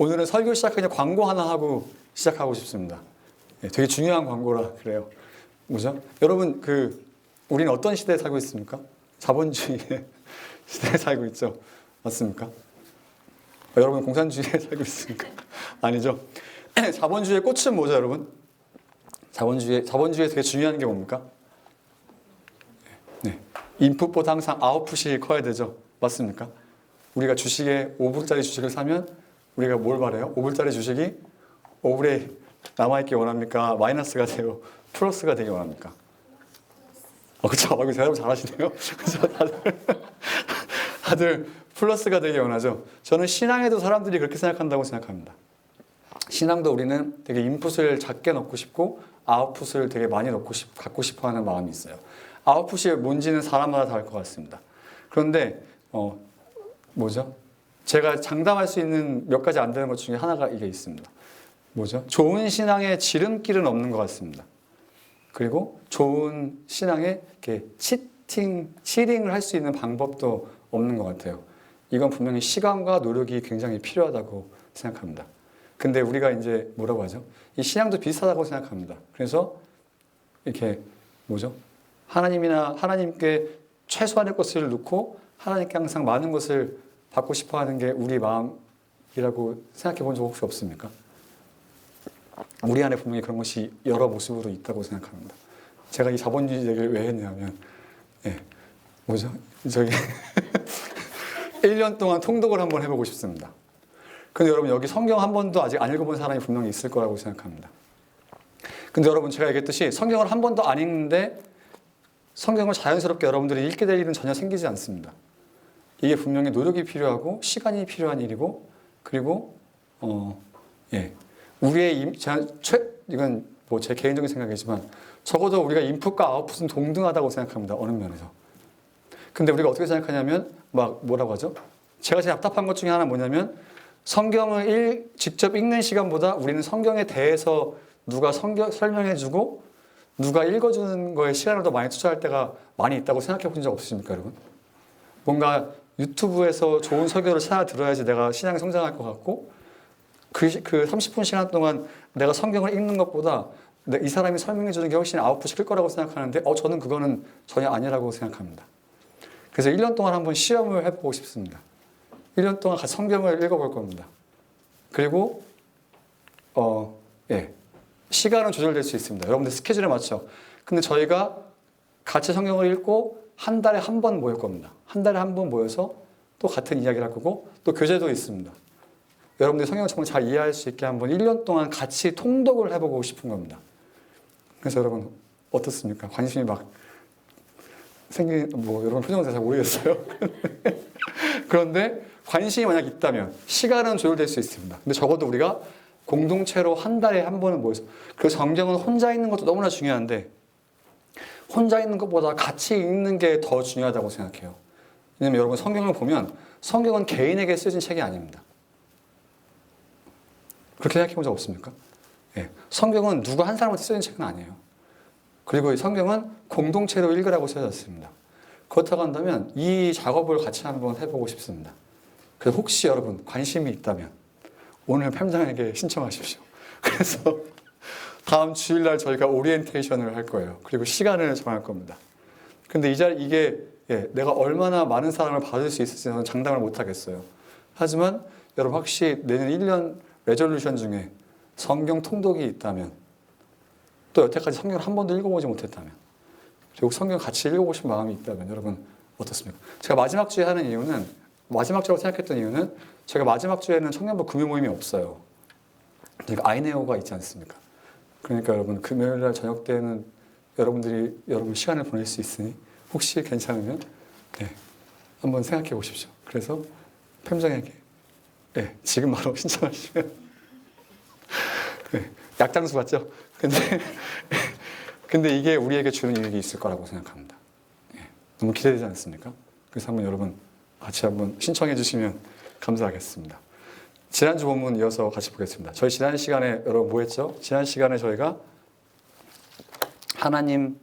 오늘은 설교 시작하기 전에 광고 하나 하고 시작하고 싶습니다. 예, 되게 중요한 광고라 그래요. 뭐죠? 여러분, 우리는 어떤 시대에 살고 있습니까? 자본주의의 시대에 살고 있죠. 맞습니까? 여러분, 공산주의에 살고 있습니까? 아니죠. 자본주의의 꽃은 뭐죠, 여러분? 자본주의에 되게 중요한 게 뭡니까? 네. 인풋보다 항상 아웃풋이 커야 되죠. 맞습니까? 우리가 주식에 5불짜리 주식을 사면 우리가 뭘 바래요? 5불짜리 주식이 5불에 남아있기 원합니까? 마이너스가 돼요? 플러스가 되기 원합니까? 그쵸. 대답 잘하시네요. 그쵸. 다들 플러스가 되기 원하죠. 저는 신앙에도 사람들이 그렇게 생각한다고 생각합니다. 신앙도 우리는 되게 인풋을 작게 넣고 싶고 아웃풋을 되게 많이 갖고 싶어 하는 마음이 있어요. 아웃풋이 뭔지는 사람마다 다를 것 같습니다. 그런데 뭐죠? 제가 장담할 수 있는 몇 가지 안 되는 것 중에 하나가 이게 있습니다. 뭐죠? 좋은 신앙의 지름길은 없는 것 같습니다. 그리고 좋은 신앙에 이렇게 치링을 할 수 있는 방법도 없는 것 같아요. 이건 분명히 시간과 노력이 굉장히 필요하다고 생각합니다. 근데 우리가 이제 뭐라고 하죠? 이 신앙도 비슷하다고 생각합니다. 그래서 이렇게 뭐죠? 하나님께 최소한의 것을 놓고 하나님께 항상 많은 것을 받고 싶어 하는 게 우리 마음이라고 생각해 본 적 혹시 없습니까? 우리 안에 분명히 그런 것이 여러 모습으로 있다고 생각합니다. 제가 이 자본주의 얘기를 왜 했냐면, 뭐죠? 1년 동안 통독을 한번 해보고 싶습니다. 근데 여러분, 여기 성경 한 번도 아직 안 읽어본 사람이 분명히 있을 거라고 생각합니다. 근데 여러분, 제가 얘기했듯이 성경을 한 번도 안 읽는데 성경을 자연스럽게 여러분들이 읽게 될 일은 전혀 생기지 않습니다. 이게 분명히 노력이 필요하고 시간이 필요한 일이고, 그리고 이건 뭐 제 개인적인 생각이지만 적어도 우리가 인풋과 아웃풋은 동등하다고 생각합니다. 어느 면에서. 근데 우리가 어떻게 생각하냐면 뭐라고 하죠? 제가 제일 답답한 것 중에 하나는 뭐냐면 성경을 직접 읽는 시간보다 우리는 성경에 대해서 누가 설명해주고 누가 읽어주는 거에 시간을 더 많이 투자할 때가 많이 있다고 생각해 본 적 없으십니까, 여러분? 뭔가 유튜브에서 좋은 설교를 찾아 들어야지 내가 신앙이 성장할 것 같고 그 30분 시간 동안 내가 성경을 읽는 것보다 이 사람이 설명해 주는 게 훨씬 아웃풋이 클 거라고 생각하는데 저는 그거는 전혀 아니라고 생각합니다. 그래서 1년 동안 한번 시험을 해보고 싶습니다. 1년 동안 같이 성경을 읽어볼 겁니다. 그리고 시간은 조절될 수 있습니다. 여러분들 스케줄에 맞춰. 근데 저희가 같이 성경을 읽고 한 달에 한 번 모일 겁니다. 한 달에 한 번 모여서 또 같은 이야기를 할 거고 또 교제도 있습니다. 여러분들이 성경을 정말 잘 이해할 수 있게 한번 1년 동안 같이 통독을 해보고 싶은 겁니다. 그래서 여러분 어떻습니까? 관심이 막 여러분 표정은 잘 모르겠어요. 그런데 관심이 만약 있다면 시간은 조율될 수 있습니다. 근데 적어도 우리가 공동체로 한 달에 한 번은 모여서 그래서 성경은 혼자 읽는 것도 너무나 중요한데 혼자 읽는 것보다 같이 읽는 게 더 중요하다고 생각해요. 왜냐하면 여러분 성경을 보면 성경은 개인에게 쓰여진 책이 아닙니다. 그렇게 생각해 본 적 없습니까? 성경은 누구 한 사람한테 쓰여진 책은 아니에요. 그리고 이 성경은 공동체로 읽으라고 쓰여졌습니다. 그렇다고 한다면 이 작업을 같이 한번 해보고 싶습니다. 그래서 혹시 여러분 관심이 있다면 오늘 팸장에게 신청하십시오. 그래서 다음 주일날 저희가 오리엔테이션을 할 거예요. 그리고 시간을 정할 겁니다. 근데 이게 내가 얼마나 많은 사람을 받을 수 있을지는 장담을 못 하겠어요. 하지만 여러분 혹시 내년 1년 레졸루션 중에 성경 통독이 있다면 또 여태까지 성경을 한 번도 읽어보지 못했다면 그리고 성경 같이 읽어보고 싶은 마음이 있다면 여러분 어떻습니까? 제가 마지막 주에 하는 이유는 마지막 주라고 생각했던 이유는 제가 마지막 주에는 청년부 금요 모임이 없어요. 그러니까 아이네오가 있지 않습니까? 그러니까 여러분 금요일날 저녁 때는 여러분 시간을 보낼 수 있으니 혹시 괜찮으면 한번 생각해 보십시오. 그래서 팸장에게 지금 바로 신청하시면 약장수 같죠? 근데 이게 우리에게 주는 이익이 있을 거라고 생각합니다. 너무 기대되지 않습니까? 그래서 한번 여러분 같이 한번 신청해 주시면 감사하겠습니다. 지난주 본문 이어서 같이 보겠습니다. 저희 지난 시간에 여러분 뭐 했죠? 지난 시간에 저희가 하나님,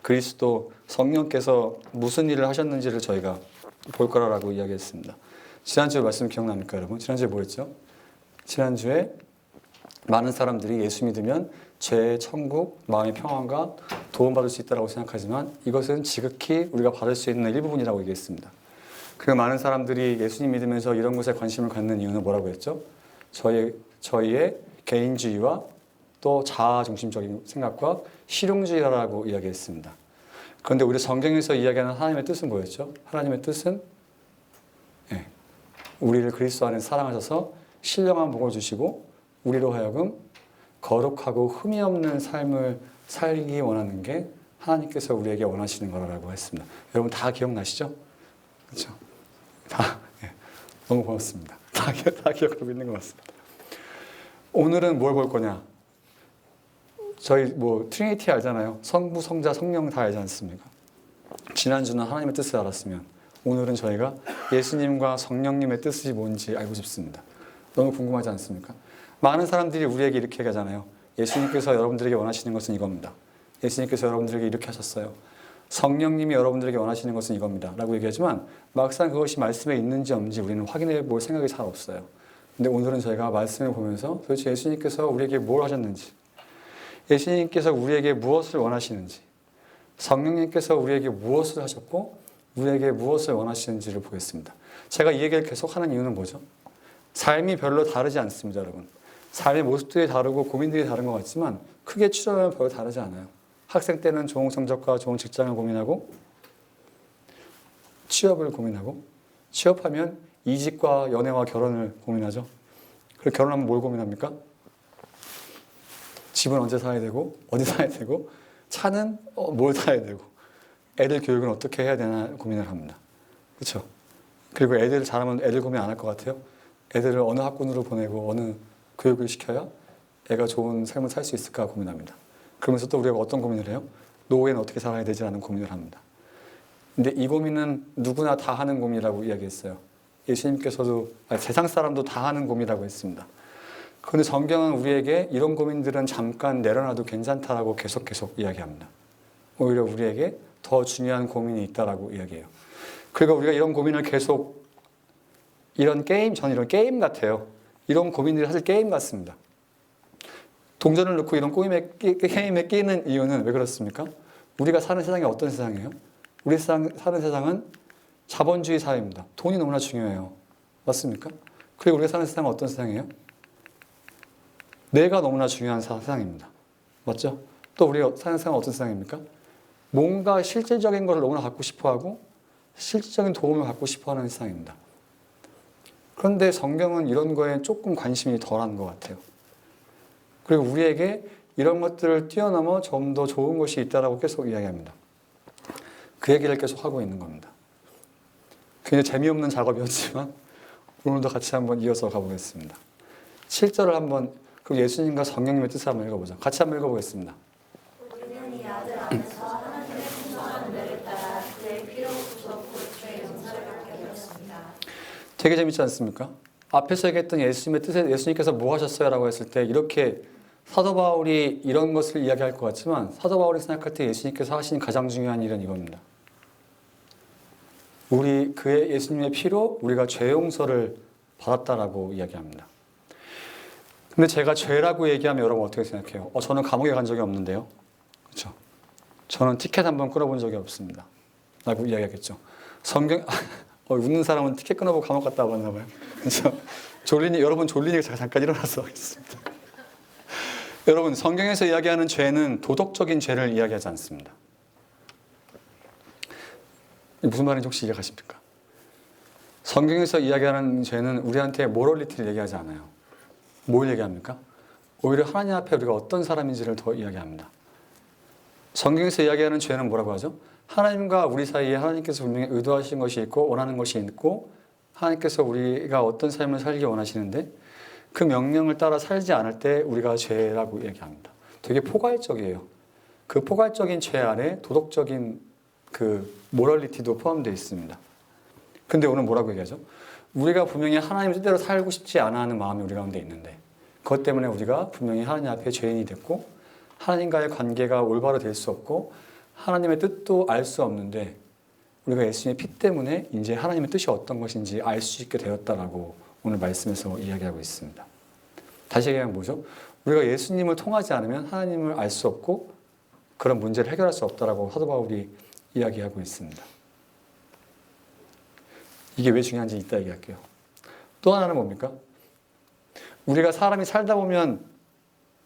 그리스도, 성령께서 무슨 일을 하셨는지를 저희가 볼 거라고 이야기했습니다. 지난주 말씀 기억납니까, 여러분? 지난주에 뭐 했죠? 지난주에 많은 사람들이 예수 믿으면 죄, 천국, 마음의 평안과 도움받을 수 있다고 생각하지만 이것은 지극히 우리가 받을 수 있는 일부분이라고 얘기했습니다. 그리고 많은 사람들이 예수님 믿으면서 이런 것에 관심을 갖는 이유는 뭐라고 했죠? 저희의 개인주의와 또 자아 중심적인 생각과 실용주의라고 이야기했습니다. 그런데 우리 성경에서 이야기하는 하나님의 뜻은 뭐였죠? 하나님의 뜻은 우리를 그리스도 안에서 사랑하셔서 신령한 복을 주시고 우리로 하여금 거룩하고 흠이 없는 삶을 살기 원하는 게 하나님께서 우리에게 원하시는 거라고 했습니다. 여러분 다 기억나시죠? 그렇죠? 다 너무 고맙습니다. 다 기억하고 있는 것 같습니다. 오늘은 뭘 볼 거냐? 저희 트리니티 알잖아요. 성부, 성자, 성령 다 알지 않습니까? 지난주는 하나님의 뜻을 알았으면 오늘은 저희가 예수님과 성령님의 뜻이 뭔지 알고 싶습니다. 너무 궁금하지 않습니까? 많은 사람들이 우리에게 이렇게 얘기하잖아요. 예수님께서 여러분들에게 원하시는 것은 이겁니다. 예수님께서 여러분들에게 이렇게 하셨어요. 성령님이 여러분들에게 원하시는 것은 이겁니다. 라고 얘기하지만 막상 그것이 말씀에 있는지 없는지 우리는 확인해 볼 생각이 잘 없어요. 근데 오늘은 저희가 말씀을 보면서 도대체 예수님께서 우리에게 뭘 하셨는지, 예수님께서 우리에게 무엇을 원하시는지, 성령님께서 우리에게 무엇을 하셨고 우리에게 무엇을 원하시는지를 보겠습니다. 제가 이 얘기를 계속 하는 이유는 뭐죠? 삶이 별로 다르지 않습니다, 여러분. 삶의 모습들이 다르고 고민들이 다른 것 같지만 크게 추정하면 별로 다르지 않아요. 학생 때는 좋은 성적과 좋은 직장을 고민하고 취업을 고민하고 취업하면 이직과 연애와 결혼을 고민하죠. 그리고 결혼하면 뭘 고민합니까? 집은 언제 사야 되고 어디 사야 되고 차는 뭘 사야 되고 애들 교육은 어떻게 해야 되나 고민을 합니다. 그렇죠? 그리고 애들 잘하면 애들 고민 안 할 것 같아요? 애들을 어느 학군으로 보내고 어느 교육을 시켜야 애가 좋은 삶을 살 수 있을까 고민합니다. 그러면서 또 우리가 어떤 고민을 해요? 노후에는 어떻게 살아야 되지라는 고민을 합니다. 근데 이 고민은 누구나 다 하는 고민이라고 이야기했어요. 예수님께서도 세상 사람도 다 하는 고민이라고 했습니다. 그런데 성경은 우리에게 이런 고민들은 잠깐 내려놔도 괜찮다라고 계속 이야기합니다. 오히려 우리에게 더 중요한 고민이 있다라고 이야기해요. 그리고 우리가 이런 고민을 계속 저는 이런 게임 같아요. 이런 고민들이 사실 게임 같습니다. 동전을 넣고 이런 게임에 끼는 이유는 왜 그렇습니까? 우리가 사는 세상이 어떤 세상이에요? 우리 사는 세상은 자본주의 사회입니다. 돈이 너무나 중요해요. 맞습니까? 그리고 우리가 사는 세상은 어떤 세상이에요? 내가 너무나 중요한 세상입니다. 맞죠? 또 우리가 사는 세상은 어떤 세상입니까? 뭔가 실질적인 것을 너무나 갖고 싶어하고 실질적인 도움을 갖고 싶어하는 세상입니다. 그런데 성경은 이런 거에 조금 관심이 덜한 것 같아요. 그리고 우리에게 이런 것들을 뛰어넘어 좀 더 좋은 것이 있다라고 계속 이야기합니다. 그 얘기를 계속 하고 있는 겁니다. 굉장히 재미없는 작업이었지만 오늘도 같이 한번 이어서 가보겠습니다. 7절을 한번 그럼 예수님과 성령님의 뜻을 한번 읽어보자. 같이 한번 읽어보겠습니다. 우리는 이 아들 안에서 하나님의 풍성한 은혜를 따라 그의 피로 구속 고초의 용서를 받게 되었습니다. 되게 재밌지 않습니까? 앞에서 얘기했던 예수님의 뜻에 예수님께서 뭐 하셨어요? 라고 했을 때 이렇게 사도 바울이 이런 것을 이야기할 것 같지만 사도 바울이 생각할 때 예수님께서 하신 가장 중요한 일은 이겁니다. 그의 예수님의 피로 우리가 죄 용서를 받았다라고 이야기합니다. 근데 제가 죄라고 얘기하면 여러분 어떻게 생각해요? 저는 감옥에 간 적이 없는데요. 그렇죠? 저는 티켓 한번 끊어본 적이 없습니다. 라고 이야기하겠죠. 웃는 사람은 티켓 끊어보고 감옥 갔다 와봤나 봐요. 그렇죠? 여러분 졸리니까 잠깐 일어나서 있습니다. 여러분 성경에서 이야기하는 죄는 도덕적인 죄를 이야기하지 않습니다. 무슨 말인지 혹시 이해가십니까? 성경에서 이야기하는 죄는 우리한테 모럴리티를 얘기하지 않아요. 뭘 얘기합니까? 오히려 하나님 앞에 우리가 어떤 사람인지를 더 이야기합니다. 성경에서 이야기하는 죄는 뭐라고 하죠? 하나님과 우리 사이에 하나님께서 분명히 의도하신 것이 있고 원하는 것이 있고 하나님께서 우리가 어떤 삶을 살기 원하시는데 그 명령을 따라 살지 않을 때 우리가 죄라고 얘기합니다. 되게 포괄적이에요. 그 포괄적인 죄 안에 도덕적인 그 모럴리티도 포함되어 있습니다. 근데 오늘 뭐라고 얘기하죠? 우리가 분명히 하나님 뜻대로 살고 싶지 않아 하는 마음이 우리 가운데 있는데 그것 때문에 우리가 분명히 하나님 앞에 죄인이 됐고 하나님과의 관계가 올바로 될 수 없고 하나님의 뜻도 알 수 없는데 우리가 예수님의 피 때문에 이제 하나님의 뜻이 어떤 것인지 알 수 있게 되었다라고 오늘 말씀에서 이야기하고 있습니다. 다시 얘기하면 뭐죠? 우리가 예수님을 통하지 않으면 하나님을 알 수 없고 그런 문제를 해결할 수 없다라고 사도 바울이 이야기하고 있습니다. 이게 왜 중요한지 이따 얘기할게요. 또 하나는 뭡니까? 우리가 사람이 살다 보면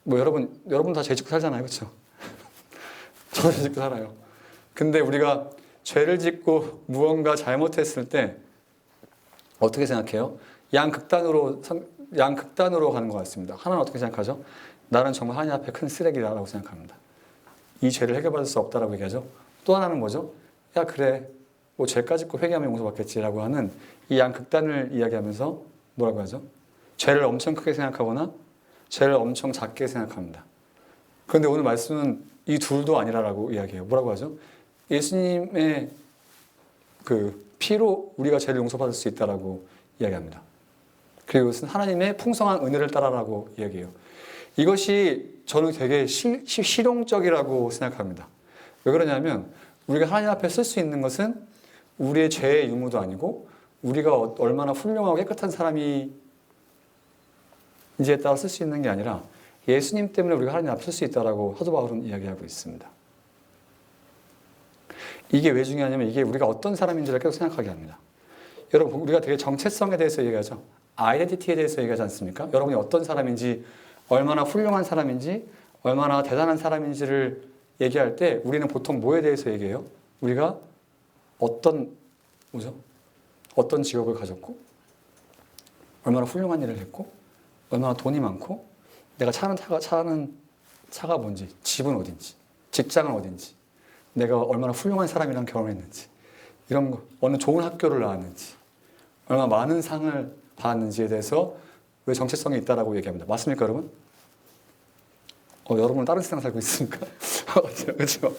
뭐 여러분 다 죄 짓고 살잖아요. 그렇죠? 저도 죄 짓고 살아요. 근데 우리가 죄를 짓고 무언가 잘못했을 때 어떻게 생각해요? 양극단으로 가는 것 같습니다. 하나는 어떻게 생각하죠? 나는 정말 하나님 앞에 큰 쓰레기다라고 생각합니다. 이 죄를 해결받을 수 없다라고 얘기하죠. 또 하나는 뭐죠? 야 그래 뭐 죄까지 짓고 회개하면 용서받겠지라고 하는 이 양극단을 이야기하면서 뭐라고 하죠? 죄를 엄청 크게 생각하거나 죄를 엄청 작게 생각합니다. 그런데 오늘 말씀은 이 둘도 아니라라고 이야기해요. 뭐라고 하죠? 예수님의 그 피로 우리가 죄를 용서받을 수 있다라고 이야기합니다. 그리고 이것은 하나님의 풍성한 은혜를 따라라고 이야기해요. 이것이 저는 되게 실용적이라고 생각합니다. 왜 그러냐면 우리가 하나님 앞에 쓸 수 있는 것은 우리의 죄의 유무도 아니고 우리가 얼마나 훌륭하고 깨끗한 사람인지에 따라 쓸 수 있는 게 아니라 예수님 때문에 우리가 하나님 앞에 쓸 수 있다라고 사도 바울은 이야기하고 있습니다. 이게 왜 중요하냐면 이게 우리가 어떤 사람인지를 계속 생각하게 합니다. 여러분 우리가 되게 정체성에 대해서 얘기하죠. 아이덴티티에 대해서 얘기하지 않습니까? 여러분이 어떤 사람인지 얼마나 훌륭한 사람인지 얼마나 대단한 사람인지를 얘기할 때 우리는 보통 뭐에 대해서 얘기해요? 우리가 어떤 직업을 가졌고 얼마나 훌륭한 일을 했고 얼마나 돈이 많고 내가 차는 차가 뭔지 집은 어딘지 직장은 어딘지 내가 얼마나 훌륭한 사람이랑 결혼했는지 이런 거 어느 좋은 학교를 나왔는지 얼마나 많은 상을 받았는지에 대해서 왜 정체성이 있다라고 얘기합니다. 맞습니까 여러분? 여러분은 다른 세상 살고 있습니까? 그렇죠?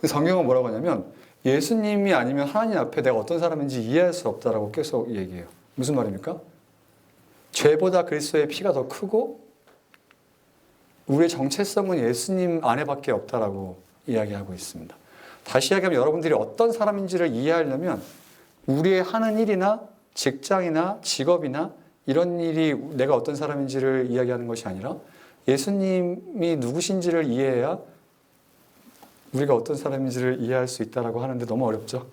성경은 뭐라고 하냐면 예수님이 아니면 하나님 앞에 내가 어떤 사람인지 이해할 수 없다라고 계속 얘기해요. 무슨 말입니까? 죄보다 그리스도의 피가 더 크고 우리의 정체성은 예수님 안에밖에 없다라고 이야기하고 있습니다. 다시 이야기하면 여러분들이 어떤 사람인지를 이해하려면 우리의 하는 일이나 직장이나 직업이나 이런 일이 내가 어떤 사람인지를 이야기하는 것이 아니라 예수님이 누구신지를 이해해야 우리가 어떤 사람인지를 이해할 수 있다라고 하는데 너무 어렵죠?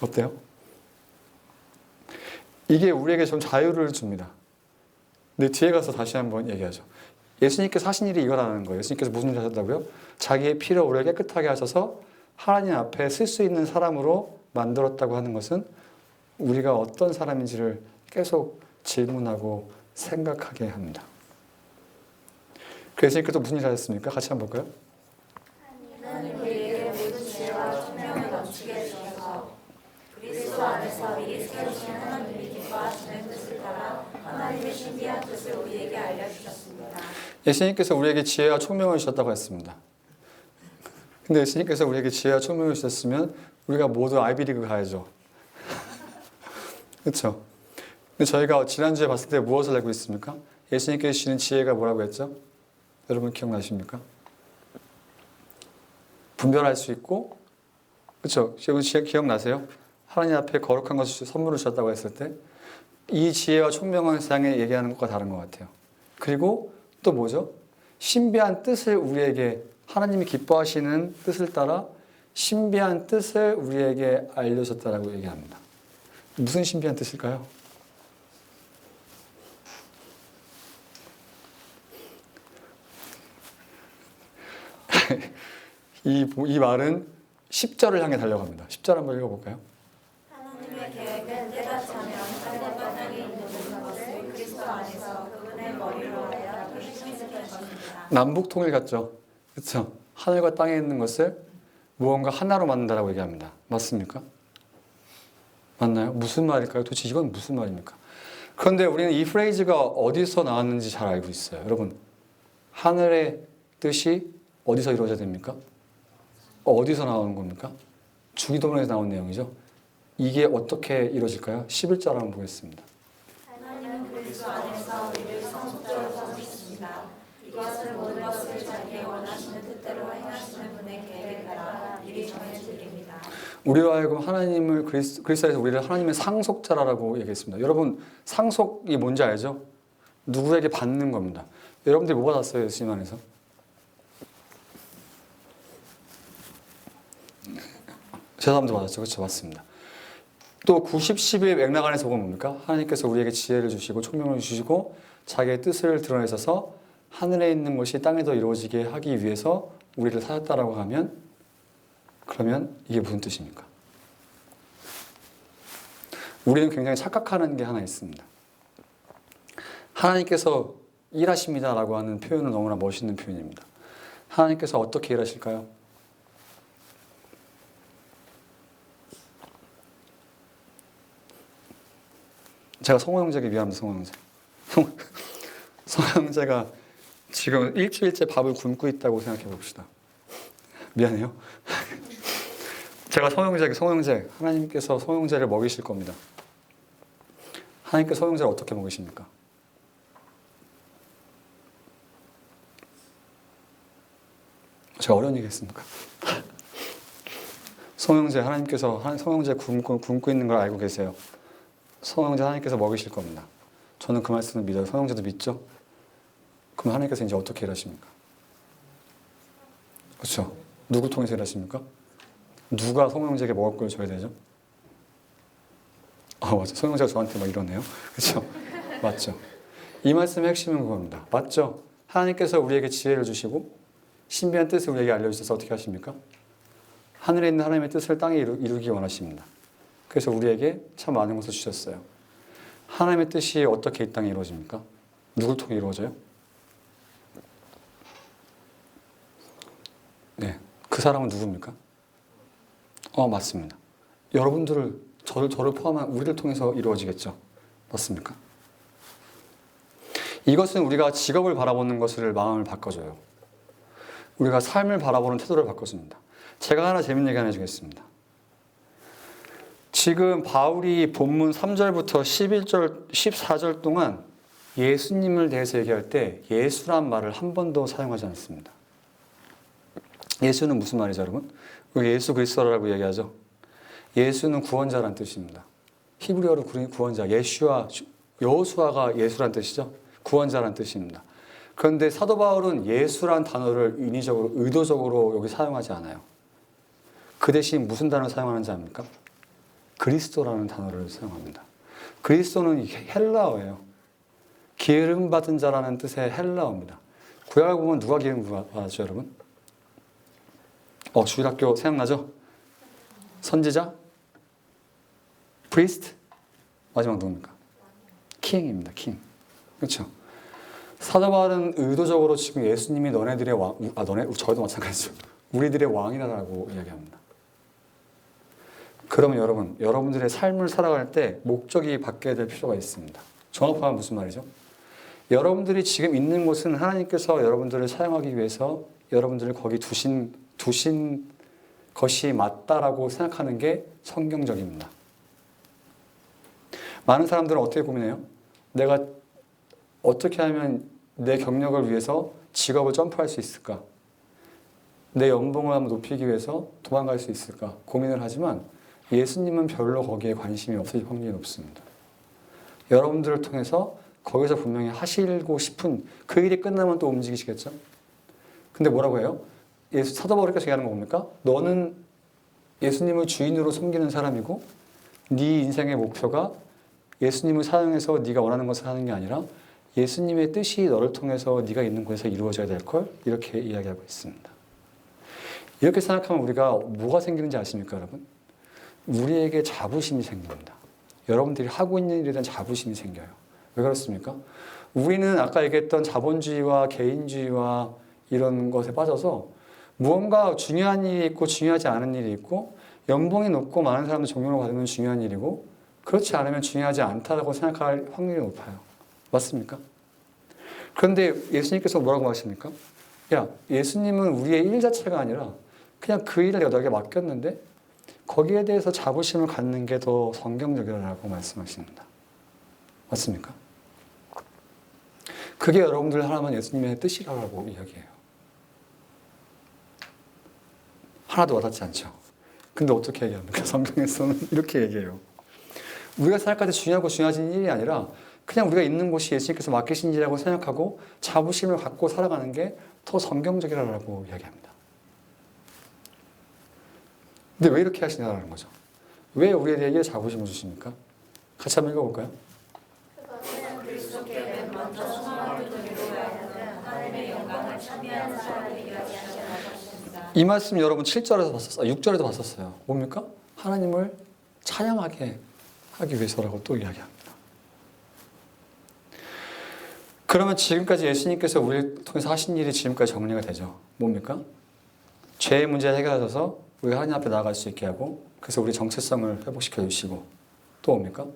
어때요? 이게 우리에게 좀 자유를 줍니다. 근데 뒤에 가서 다시 한번 얘기하죠. 예수님께서 하신 일이 이거라는 거예요. 예수님께서 무슨 일을 하셨다고요? 자기의 피로 우리를 깨끗하게 하셔서 하나님 앞에 쓸 수 있는 사람으로 만들었다고 하는 것은 우리가 어떤 사람인지를 계속 질문하고 생각하게 합니다. 그래서 예수님께서 무슨 일을 하셨습니까? 같이 한번 볼까요? 하나님 우리에게 모든 지혜와 총명을 넘치게 해주셔서 그리스도 안에서 미리 세우신 하나님이 기뻐하시는 뜻을 따라 하나님의 신비한 뜻을 우리에게 알려주셨습니다. 예수님께서 우리에게 지혜와 총명을 주셨다고 했습니다. 근데 예수님께서 우리에게 지혜와 총명을 주셨으면 우리가 모두 아이비리그 가야죠. 그렇죠? 근데 저희가 지난주에 봤을 때 무엇을 알고 있습니까? 예수님께서 주시는 지혜가 뭐라고 했죠? 여러분 기억나십니까? 분별할 수 있고, 그렇죠? 여러분 기억나세요? 하나님 앞에 거룩한 것을 선물을 주셨다고 했을 때 이 지혜와 총명은 세상에 얘기하는 것과 다른 것 같아요. 그리고 또 뭐죠? 신비한 뜻을 우리에게 하나님이 기뻐하시는 뜻을 따라 신비한 뜻을 우리에게 알려줬다라고 얘기합니다. 무슨 신비한 뜻일까요? 이 말은 10절을 향해 달려갑니다. 10절 한번 읽어볼까요? 하나님의 계획은 때가 차면 하늘과 땅에 있는 모든 것을 그리스도 안에서 그분의 머리로 하여 통일시킬 것입니다. 남북 통일 같죠? 그렇죠? 하늘과 땅에 있는 것을 무언가 하나로 만든다라고 얘기합니다. 맞습니까? 맞나요? 무슨 말일까요? 도대체 이건 무슨 말입니까? 그런데 우리는 이 프레이즈가 어디서 나왔는지 잘 알고 있어요. 여러분, 하늘의 뜻이 어디서 이루어져야 됩니까? 어디서 나오는 겁니까? 주기도문에서 나온 내용이죠. 이게 어떻게 이루어질까요? 11절 한번 보겠습니다. 하나님은 그리스도 안에서 우리를 성숙적으로 삼으셨습니다. 이것은 모든 것을 자기의 원하시는 뜻대로 행하시는 분의 계획에 따라 미리 정해드립니다. 우리로 하여금 하나님을 그리스도에서 우리를 하나님의 상속자라고 얘기했습니다. 여러분 상속이 뭔지 알죠? 누구에게 받는 겁니다. 여러분들이 뭐 받았어요? 예수님 안에서? 제사함도 받았죠. 그렇죠? 맞습니다. 또 90, 10의 맥락 안에서 보면 뭡니까? 하나님께서 우리에게 지혜를 주시고 총명을 주시고 자기의 뜻을 드러내셔서 하늘에 있는 것이 땅에도 이루어지게 하기 위해서 우리를 사셨다라고 하면 그러면 이게 무슨 뜻입니까? 우리는 굉장히 착각하는 게 하나 있습니다. 하나님께서 일하십니다라고 하는 표현은 너무나 멋있는 표현입니다. 하나님께서 어떻게 일하실까요? 제가 성호 형제에게 미안합니다. 성호 형제. 성호 형제가 지금 일주일째 밥을 굶고 있다고 생각해 봅시다. 미안해요. 제가 성호 형제, 하나님께서 성호 형제를 먹이실 겁니다. 하나님께서 성호 형제를 어떻게 먹이십니까? 제가 어려운 얘기 했습니까? 성호 형제, 하나님께서 성호 형제 굶고 있는 걸 알고 계세요. 성호 형제 하나님께서 먹이실 겁니다. 저는 그 말씀을 믿어요. 성호 형제도 믿죠? 그럼 하나님께서 이제 어떻게 일하십니까? 그렇죠? 누구 통해서 일하십니까? 누가 성호 형제에게 먹을 걸 줘야 되죠? 아, 맞죠. 성호 형제가 저한테 막 이러네요. 그렇죠? 맞죠? 이 말씀의 핵심은 그겁니다. 맞죠? 하나님께서 우리에게 지혜를 주시고 신비한 뜻을 우리에게 알려주셔서 어떻게 하십니까? 하늘에 있는 하나님의 뜻을 땅에 이루기 원하십니다. 그래서 우리에게 참 많은 것을 주셨어요. 하나님의 뜻이 어떻게 이 땅에 이루어집니까? 누굴 통해 이루어져요? 네, 그 사람은 누굽니까? 맞습니다. 여러분들을, 저를 포함한 우리를 통해서 이루어지겠죠. 맞습니까? 이것은 우리가 직업을 바라보는 것을 마음을 바꿔줘요. 우리가 삶을 바라보는 태도를 바꿔줍니다. 제가 하나 재밌는 얘기 하나 해주겠습니다. 지금 바울이 본문 3절부터 11절, 14절 동안 예수님을 대해서 얘기할 때 예수란 말을 한 번도 사용하지 않습니다. 예수는 무슨 말이죠, 여러분? 예수 그리스도라고 얘기하죠. 예수는 구원자란 뜻입니다. 히브리어로 구원자, 여호수아가 예수란 뜻이죠. 구원자란 뜻입니다. 그런데 사도 바울은 예수란 단어를 인위적으로, 의도적으로 여기 사용하지 않아요. 그 대신 무슨 단어를 사용하는지 압니까? 그리스도라는 단어를 사용합니다. 그리스도는 헬라어예요. 기름 받은 자라는 뜻의 헬라어입니다. 구약을 보면 누가 기름 받았죠, 여러분? 주일학교 생각나죠? 선지자? 프리스트? 마지막 누굽니까? 킹입니다. 킹. 그렇죠? 사도 바울은 의도적으로 지금 예수님이 너네들의 왕, 저희도 마찬가지죠. 우리들의 왕이라고 이야기합니다. 그러면 여러분들의 삶을 살아갈 때 목적이 바뀌어야 될 필요가 있습니다. 정확하면 무슨 말이죠? 여러분들이 지금 있는 곳은 하나님께서 여러분들을 사용하기 위해서 여러분들을 거기 두신 것이 맞다라고 생각하는 게 성경적입니다. 많은 사람들은 어떻게 고민해요? 내가 어떻게 하면 내 경력을 위해서 직업을 점프할 수 있을까? 내 연봉을 한번 높이기 위해서 도망갈 수 있을까? 고민을 하지만 예수님은 별로 거기에 관심이 없을 확률이 높습니다. 여러분들을 통해서 거기서 분명히 하시고 싶은 그 일이 끝나면 또 움직이시겠죠? 근데 뭐라고 해요? 사도 바울께서 얘기하는 거 뭡니까? 너는 예수님을 주인으로 섬기는 사람이고 네 인생의 목표가 예수님을 사용해서 네가 원하는 것을 하는 게 아니라 예수님의 뜻이 너를 통해서 네가 있는 곳에서 이루어져야 될 걸 이렇게 이야기하고 있습니다. 이렇게 생각하면 우리가 뭐가 생기는지 아십니까, 여러분? 우리에게 자부심이 생깁니다. 여러분들이 하고 있는 일에 대한 자부심이 생겨요. 왜 그렇습니까? 우리는 아까 얘기했던 자본주의와 개인주의와 이런 것에 빠져서 무언가 중요한 일이 있고 중요하지 않은 일이 있고 연봉이 높고 많은 사람들 존경을 받으면 중요한 일이고 그렇지 않으면 중요하지 않다고 생각할 확률이 높아요. 맞습니까? 그런데 예수님께서 뭐라고 하십니까? 야, 예수님은 우리의 일 자체가 아니라 그냥 그 일을 내가 너에게 맡겼는데 거기에 대해서 자부심을 갖는 게 더 성경적이라고 말씀하십니다. 맞습니까? 그게 여러분들 하나만 예수님의 뜻이라고 이야기해요. 하나도 와닿지 않죠. 근데 어떻게 얘기합니까? 성경에서는 이렇게 얘기해요. 우리가 생각할 때 중요하고 중요하지 일이 아니라 그냥 우리가 있는 곳이 예수님께서 맡기신 일이라고 생각하고 자부심을 갖고 살아가는 게 더 성경적이라고 이야기합니다. 근데 왜 이렇게 하시냐는 거죠. 왜 우리에게 자부심을 주십니까? 같이 한번 읽어볼까요? 그것은 그리스도께 먼저 소망을 두고 하는 하나님의 영광을 찬미하는 사람이 되게 하시는 것입니다. 이 말씀 여러분 7절에서 봤었어요. 6절에도 봤었어요. 뭡니까? 하나님을 찬양하게 하기 위해서라고 또 이야기합니다. 그러면 지금까지 예수님께서 우리를 통해서 하신 일이 지금까지 정리가 되죠. 뭡니까? 죄의 문제가 해결해서 우리가 하나님 앞에 나아갈 수 있게 하고 그래서 우리 정체성을 회복시켜 주시고 또 뭡니까?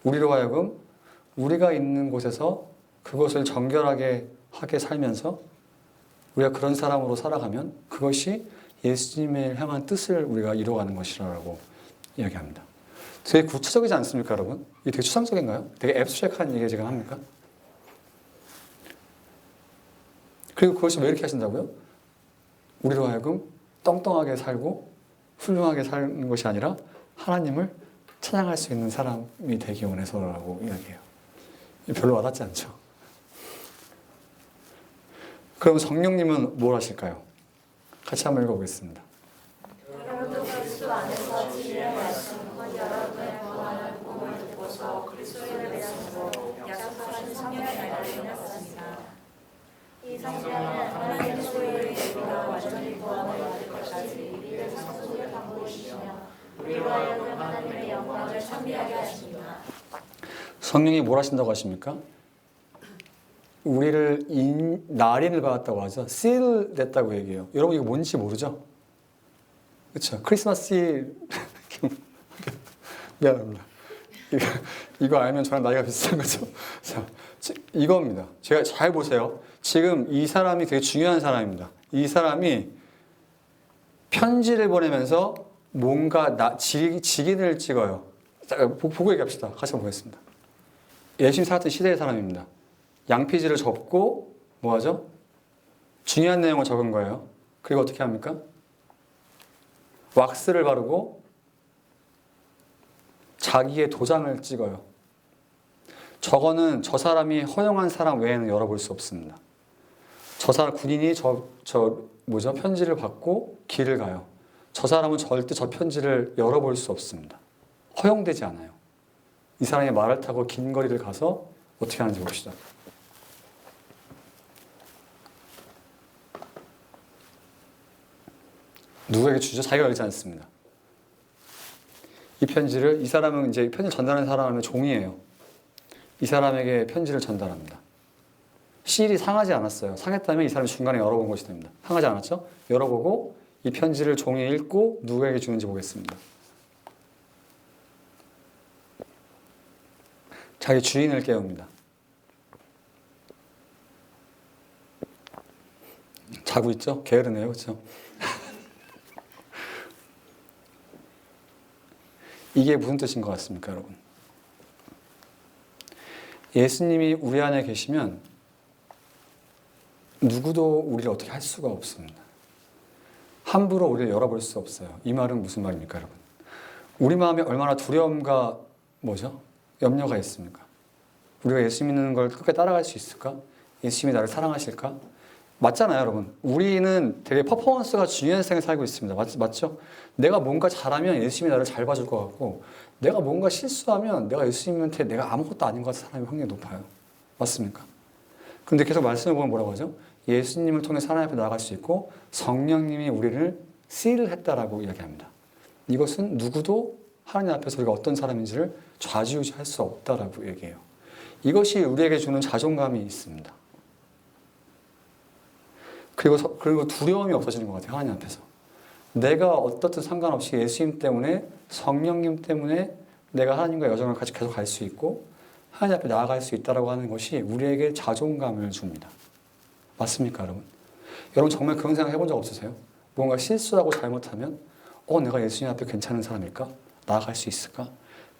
우리로 하여금 우리가 있는 곳에서 그것을 정결하게 하게 살면서 우리가 그런 사람으로 살아가면 그것이 예수님을 향한 뜻을 우리가 이루어가는 것이라고 이야기합니다. 되게 구체적이지 않습니까, 여러분? 이게 되게 추상적인가요? 되게 앱스트랙한 얘기 지금 합니까? 그리고 그것이 왜 이렇게 하신다고요? 우리로 하여금 떵떵하게 살고 훌륭하게 사는 것이 아니라 하나님을 찬양할 수 있는 사람이 되기 원해서라고 이야기해요. 별로 와닿지 않죠? 그럼 성령님은 뭘 하실까요? 같이 한번 읽어보겠습니다. 여러분도 그리스도 안에서 진리의 말씀은 여러분의 구원을 복음을 듣고서 그리스도의 말씀으로 약속하신 성령의 날을 이뤘습니다. 이 성령은 하나님의 소유를 이루어 완전히 구원을 얻을 것까지 우리를 상속을 담보시며 우리로 하여금 하나님의 영광을 찬미하게 하십니다. 성령이 뭘 하신다고 하십니까? 우리를 날인을 받았다고 하죠. seal 됐다고 얘기해요. 여러분 이거 뭔지 모르죠? 그렇죠? 크리스마스 미안합니다. 이거 알면 저랑 나이가 비슷한 거죠. 자, 이겁니다. 제가 잘 보세요. 지금 이 사람이 되게 중요한 사람입니다. 이 사람이 편지를 보내면서 뭔가 직인을 찍어요. 자, 보고 얘기합시다. 같이 한번 보겠습니다. 예수님 살았던 시대의 사람입니다. 양피지를 접고 뭐하죠? 중요한 내용을 적은 거예요. 그리고 어떻게 합니까? 왁스를 바르고 자기의 도장을 찍어요. 저거는 저 사람이 허용한 사람 외에는 열어볼 수 없습니다. 저 사람 군인이 편지를 받고 길을 가요. 저 사람은 절대 저 편지를 열어볼 수 없습니다. 허용되지 않아요. 이 사람이 말을 타고 긴 거리를 가서 어떻게 하는지 봅시다. 누구에게 주죠? 자기가 열지 않습니다. 이 사람은 이제 편지를 전달하는 사람의 종이에요. 이 사람에게 편지를 전달합니다. 시일이 상하지 않았어요. 상했다면 이 사람이 중간에 열어본 것이 됩니다. 상하지 않았죠? 열어보고 이 편지를 종이에 읽고 누구에게 주는지 보겠습니다. 자기 주인을 깨웁니다. 자고 있죠? 게으르네요. 그렇죠? 이게 무슨 뜻인 것 같습니까, 여러분? 예수님이 우리 안에 계시면 누구도 우리를 어떻게 할 수가 없습니다. 함부로 우리를 열어볼 수 없어요. 이 말은 무슨 말입니까, 여러분? 우리 마음에 얼마나 두려움과 염려가 있습니까? 우리가 예수 믿는 걸 끝까지 따라갈 수 있을까? 예수님이 나를 사랑하실까? 맞잖아요, 여러분. 우리는 되게 퍼포먼스가 중요한 세상에 살고 있습니다. 맞죠? 내가 뭔가 잘하면 예수님이 나를 잘 봐줄 것 같고 내가 뭔가 실수하면 내가 예수님한테 내가 아무것도 아닌 것 같은 사람이 확률이 높아요. 맞습니까? 근데 계속 말씀을 보면 뭐라고 하죠? 예수님을 통해 하나님 앞에 나아갈 수 있고 성령님이 우리를 seal을 했다라고 이야기합니다. 이것은 누구도 하나님 앞에서 우리가 어떤 사람인지를 좌지우지할 수 없다라고 얘기해요. 이것이 우리에게 주는 자존감이 있습니다. 그리고 두려움이 없어지는 것 같아요. 하나님 앞에서. 내가 어떻든 상관없이 예수님 때문에 성령님 때문에 내가 하나님과 여정을 같이 계속 갈 수 있고 하나님 앞에 나아갈 수 있다고 하는 것이 우리에게 자존감을 줍니다. 맞습니까, 여러분? 여러분 정말 그런 생각 해본 적 없으세요? 뭔가 실수하고 잘못하면 내가 예수님 앞에 괜찮은 사람일까? 나아갈 수 있을까?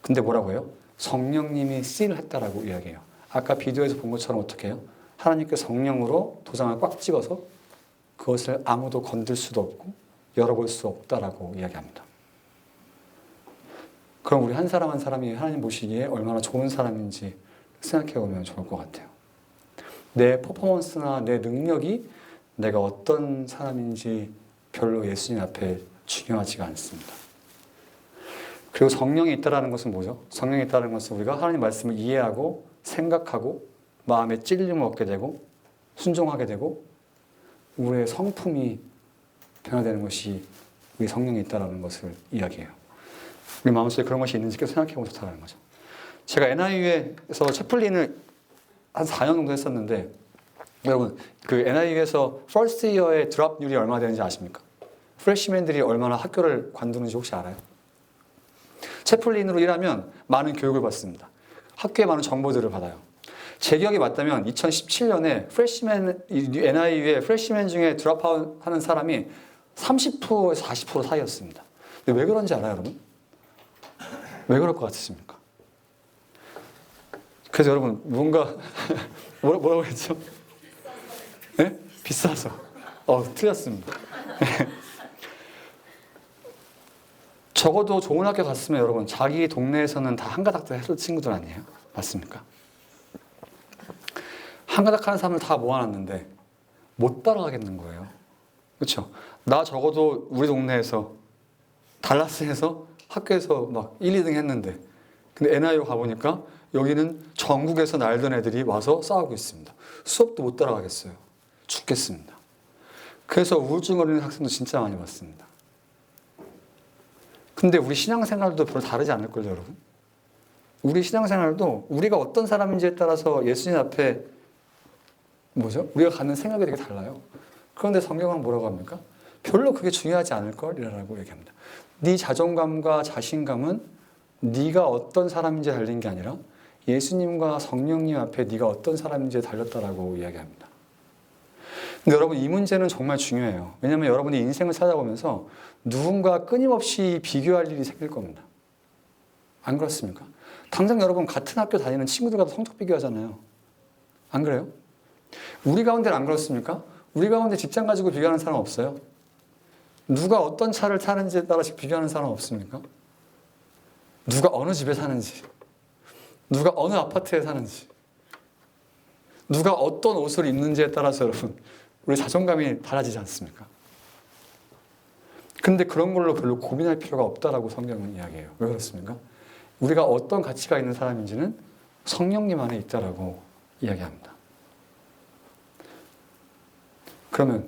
근데 뭐라고 해요? 성령님이 seal 했다라고 이야기해요. 아까 비디오에서 본 것처럼 어떻게 해요? 하나님께 성령으로 도장을 꽉 찍어서 그것을 아무도 건들 수도 없고 열어볼 수 없다라고 이야기합니다. 그럼 우리 한 사람 한 사람이 하나님 보시기에 얼마나 좋은 사람인지 생각해 보면 좋을 것 같아요. 내 퍼포먼스나 내 능력이 내가 어떤 사람인지 별로 예수님 앞에 중요하지가 않습니다. 그리고 성령이 있다는 것은 뭐죠? 성령이 있다는 것은 우리가 하나님 말씀을 이해하고 생각하고 마음에 찔림을 얻게 되고 순종하게 되고 우리의 성품이 변화되는 것이 우리 성령이 있다는 것을 이야기해요. 우리 마음속에 그런 것이 있는지 계속 생각해 보면 좋다는 거죠. 제가 NIU에서 채플린을 한 4년 정도 했었는데 여러분 그 NIU에서 퍼스트 이어의 드랍률이 얼마나 되는지 아십니까? 프레시맨들이 얼마나 학교를 관두는지 혹시 알아요? 채플린으로 일하면 많은 교육을 받습니다. 학교에 많은 정보들을 받아요. 제 기억이 맞다면 2017년에 프레시맨, NIU의 프레시맨 중에 드랍아웃 하는 사람이 30%에서 40% 사이였습니다. 근데 왜 그런지 알아요, 여러분? 왜 그럴 것 같으십니까? 그래서 여러분, 뭔가, 뭐라고 했죠? 네? 비싸서. 틀렸습니다. 적어도 좋은 학교 갔으면 여러분, 자기 동네에서는 다 한가닥 했을 친구들 아니에요? 맞습니까? 한가닥 하는 사람을 다 모아놨는데 못 따라가겠는 거예요. 그렇죠? 나 적어도 우리 동네에서 달라스에서 학교에서 막 1, 2등 했는데 근데 NIU 가보니까 여기는 전국에서 날던 애들이 와서 싸우고 있습니다. 수업도 못 따라가겠어요. 죽겠습니다. 그래서 우울증 걸리는 학생도 진짜 많이 봤습니다. 근데 우리 신앙생활도 별로 다르지 않을걸요, 여러분? 우리 신앙생활도 우리가 어떤 사람인지에 따라서 예수님 앞에 우리가 갖는 생각이 되게 달라요. 그런데 성경은 뭐라고 합니까? 별로 그게 중요하지 않을걸이라고 얘기합니다. 네 자존감과 자신감은 네가 어떤 사람인지에 달린 게 아니라 예수님과 성령님 앞에 네가 어떤 사람인지에 달렸다라고 이야기합니다. 근데 여러분 이 문제는 정말 중요해요. 왜냐하면 여러분이 인생을 살아가면서 누군가 끊임없이 비교할 일이 생길 겁니다. 안 그렇습니까? 당장 여러분 같은 학교 다니는 친구들과도 성적 비교하잖아요. 안 그래요? 우리 가운데는 안 그렇습니까? 우리 가운데 직장 가지고 비교하는 사람 없어요? 누가 어떤 차를 타는지에 따라서 비교하는 사람 없습니까? 누가 어느 집에 사는지, 누가 어느 아파트에 사는지, 누가 어떤 옷을 입는지에 따라서 여러분 우리 자존감이 달라지지 않습니까? 근데 그런 걸로 별로 고민할 필요가 없다라고 성경은 이야기해요. 왜 그렇습니까? 우리가 어떤 가치가 있는 사람인지는 성령님 안에 있다라고 이야기합니다. 그러면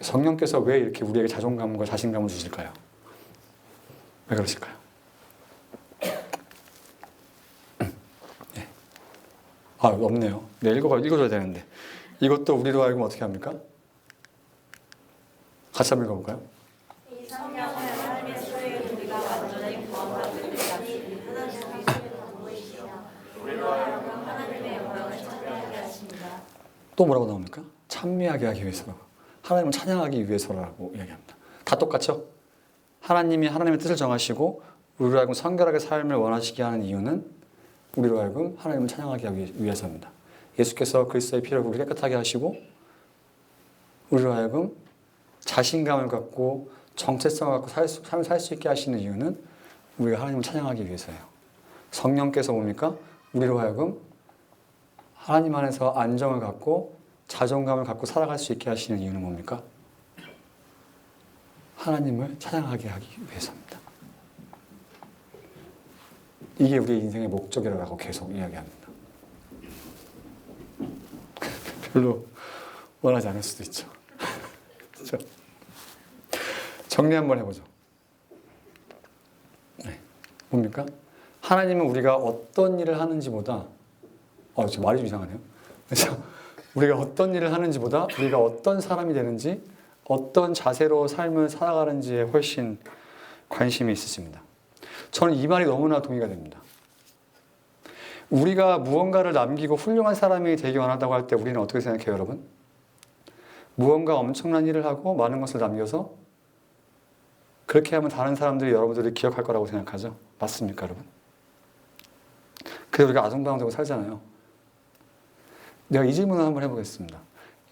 성령께서 왜 이렇게 우리에게 자존감과 자신감을 주실까요? 왜 그러실까요? 네. 없네요. 네, 읽어줘야 되는데. 이것도 우리로 하여금 어떻게 합니까? 같이 한번 읽어볼까요? 이 성령은 하나님의 소유를 우리가 완전히 구원받을 때까지 하나님의 소유를 보이시며 우리로 하여금 하나님의 영광을 찬양하게 하십니다. 또 뭐라고 나옵니까? 찬미하게 하기 위해서라고. 하나님을 찬양하기 위해서라고 이야기합니다. 다 똑같죠? 하나님이 하나님의 뜻을 정하시고 우리로 하여금 성결하게 삶을 원하시게 하는 이유는 우리로 하여금 하나님을 찬양하게 하기 위해서입니다. 예수께서 그리스도의 피로 우리를 깨끗하게 하시고 우리로 하여금 자신감을 갖고 정체성을 갖고 삶을 살 수 있게 하시는 이유는 우리가 하나님을 찬양하기 위해서예요. 성령께서 뭡니까? 우리로 하여금 하나님 안에서 안정을 갖고 자존감을 갖고 살아갈 수 있게 하시는 이유는 뭡니까? 하나님을 찬양하게 하기 위해서입니다. 이게 우리 인생의 목적이라고 계속 이야기합니다. 별로 원하지 않을 수도 있죠. 그렇죠? 정리 한번 해보죠. 네. 뭡니까? 하나님은 우리가 어떤 일을 하는지보다 지금 말이 좀 이상하네요. 그래서 우리가 어떤 일을 하는지보다 우리가 어떤 사람이 되는지 어떤 자세로 삶을 살아가는지에 훨씬 관심이 있으십니다. 저는 이 말이 너무나 동의가 됩니다. 우리가 무언가를 남기고 훌륭한 사람이 되기 원한다고 할 때 우리는 어떻게 생각해요, 여러분? 무언가 엄청난 일을 하고 많은 것을 남겨서 그렇게 하면 다른 사람들이 여러분들을 기억할 거라고 생각하죠. 맞습니까, 여러분? 그래서 우리가 아정당하고 살잖아요. 내가 이 질문을 한번 해보겠습니다.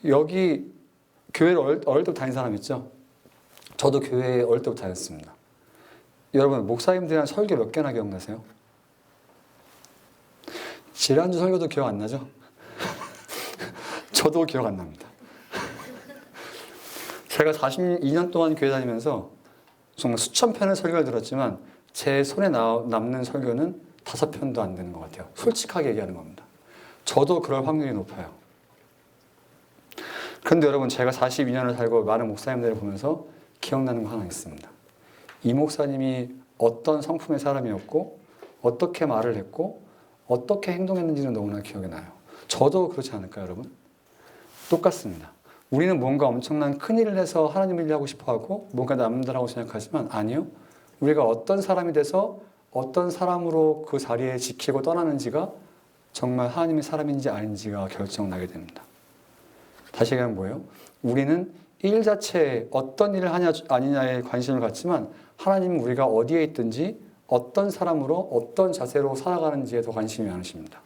여기 교회를 어릴 때부터 다닌 사람 있죠? 저도 교회에 어릴 때부터 다녔습니다. 여러분, 목사님들이랑 설교 몇 개나 기억나세요? 지난주 설교도 기억 안 나죠? 저도 기억 안 납니다. 제가 42년 동안 교회 다니면서 정말 수천 편의 설교를 들었지만 제 손에 남는 설교는 5편도 안 되는 것 같아요. 솔직하게 얘기하는 겁니다. 저도 그럴 확률이 높아요. 그런데 여러분, 제가 42년을 살고 많은 목사님들을 보면서 기억나는 거 하나 있습니다. 이 목사님이 어떤 성품의 사람이었고 어떻게 말을 했고 어떻게 행동했는지는 너무나 기억이 나요. 저도 그렇지 않을까요, 여러분? 똑같습니다. 우리는 뭔가 엄청난 큰일을 해서 하나님을 일하고 싶어하고 뭔가 남다라고 생각하지만 아니요. 우리가 어떤 사람이 돼서 어떤 사람으로 그 자리에 지키고 떠나는지가 정말 하나님의 사람인지 아닌지가 결정나게 됩니다. 다시 얘기하면 뭐예요? 우리는 일 자체에 어떤 일을 하냐 아니냐에 관심을 갖지만 하나님은 우리가 어디에 있든지 어떤 사람으로 어떤 자세로 살아가는지에 더 관심이 많으십니다.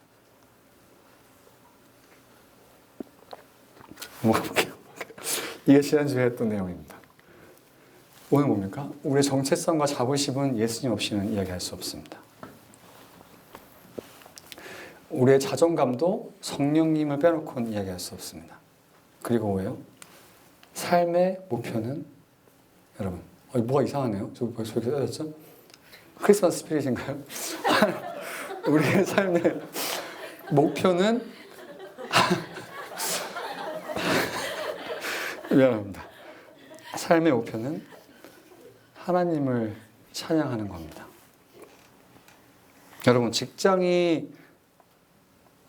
넘어가 볼게요. 이게 지난주에 했던 내용입니다. 오늘 뭡니까? 우리의 정체성과 자부심은 예수님 없이는 이야기할 수 없습니다. 우리의 자존감도 성령님을 빼놓고는 이야기할 수 없습니다. 그리고 뭐예요? 삶의 목표는 여러분, 뭐가 이상하네요. 저 벌써 이렇게 써졌죠? 크리스마스 스피릿인가요? 우리의 삶의 목표는 미안합니다. 삶의 목표는 하나님을 찬양하는 겁니다. 여러분, 직장이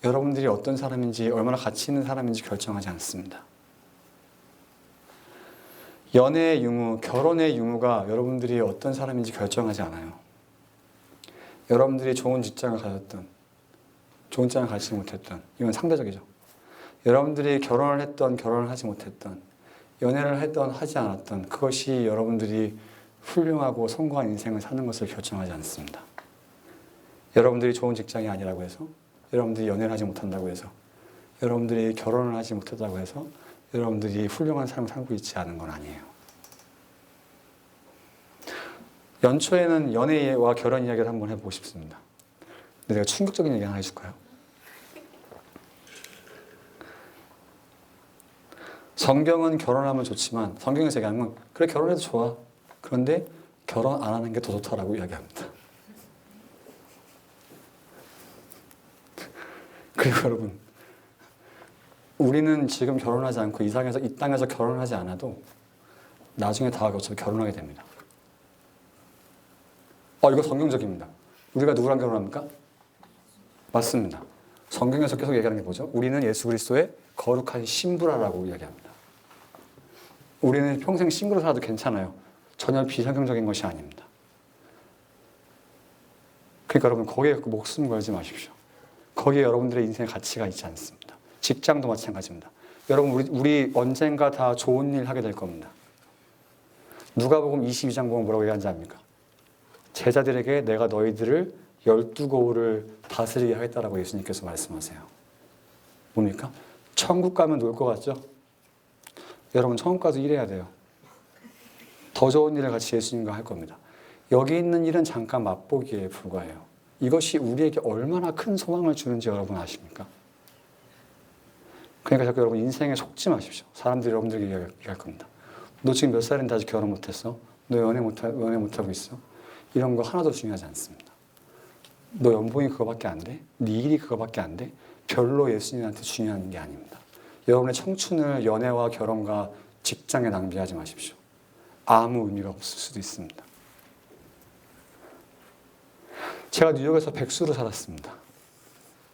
여러분들이 어떤 사람인지 얼마나 가치 있는 사람인지 결정하지 않습니다. 연애의 유무, 결혼의 유무가 여러분들이 어떤 사람인지 결정하지 않아요. 여러분들이 좋은 직장을 가졌든 좋은 직장을 가지지 못했든 이건 상대적이죠. 여러분들이 결혼을 했던 결혼을 하지 못했던 연애를 했던 하지 않았던 그것이 여러분들이 훌륭하고 성공한 인생을 사는 것을 결정하지 않습니다. 여러분들이 좋은 직장이 아니라고 해서 여러분들이 연애를 하지 못한다고 해서 여러분들이 결혼을 하지 못했다고 해서 여러분들이 훌륭한 삶을 살고 있지 않은 건 아니에요. 연초에는 연애와 결혼 이야기를 한번 해보고 싶습니다. 근데 내가 충격적인 얘기 하나 해줄까요? 성경은 결혼하면 좋지만 성경에서 얘기하는 건 그래 결혼해도 좋아. 그런데 결혼 안 하는 게 더 좋다라고 이야기합니다. 그리고 여러분, 우리는 지금 결혼하지 않고 이 땅에서 결혼하지 않아도 나중에 다 거쳐서 결혼하게 됩니다. 이거 성경적입니다. 우리가 누구랑 결혼합니까? 맞습니다. 성경에서 계속 얘기하는 게 뭐죠? 우리는 예수 그리스도의 거룩한 신부라라고 이야기합니다. 우리는 평생 싱글로 살아도 괜찮아요. 전혀 비성경적인 것이 아닙니다. 그러니까 여러분, 거기에 목숨 걸지 마십시오. 거기에 여러분들의 인생의 가치가 있지 않습니다. 직장도 마찬가지입니다. 여러분, 우리 언젠가 다 좋은 일 하게 될 겁니다. 누가복음 22장 보면 뭐라고 얘기하는지 압니까? 제자들에게 내가 너희들을 12고을을 다스리게 하겠다라고 예수님께서 말씀하세요. 뭡니까? 천국 가면 놀 것 같죠? 여러분, 천국 가서 일해야 돼요. 더 좋은 일을 같이 예수님과 할 겁니다. 여기 있는 일은 잠깐 맛보기에 불과해요. 이것이 우리에게 얼마나 큰 소망을 주는지 여러분 아십니까? 그러니까 자꾸 여러분 인생에 속지 마십시오. 사람들이 여러분들에게 얘기할 겁니다. 너 지금 몇 살인데 아직 결혼 못했어? 너 연애 못하고 있어? 이런 거 하나도 중요하지 않습니다. 너 연봉이 그거밖에 안 돼? 네 일이 그거밖에 안 돼? 별로 예수님한테 중요한 게 아닙니다. 여러분의 청춘을 연애와 결혼과 직장에 낭비하지 마십시오. 아무 의미가 없을 수도 있습니다. 제가 뉴욕에서 백수로 살았습니다.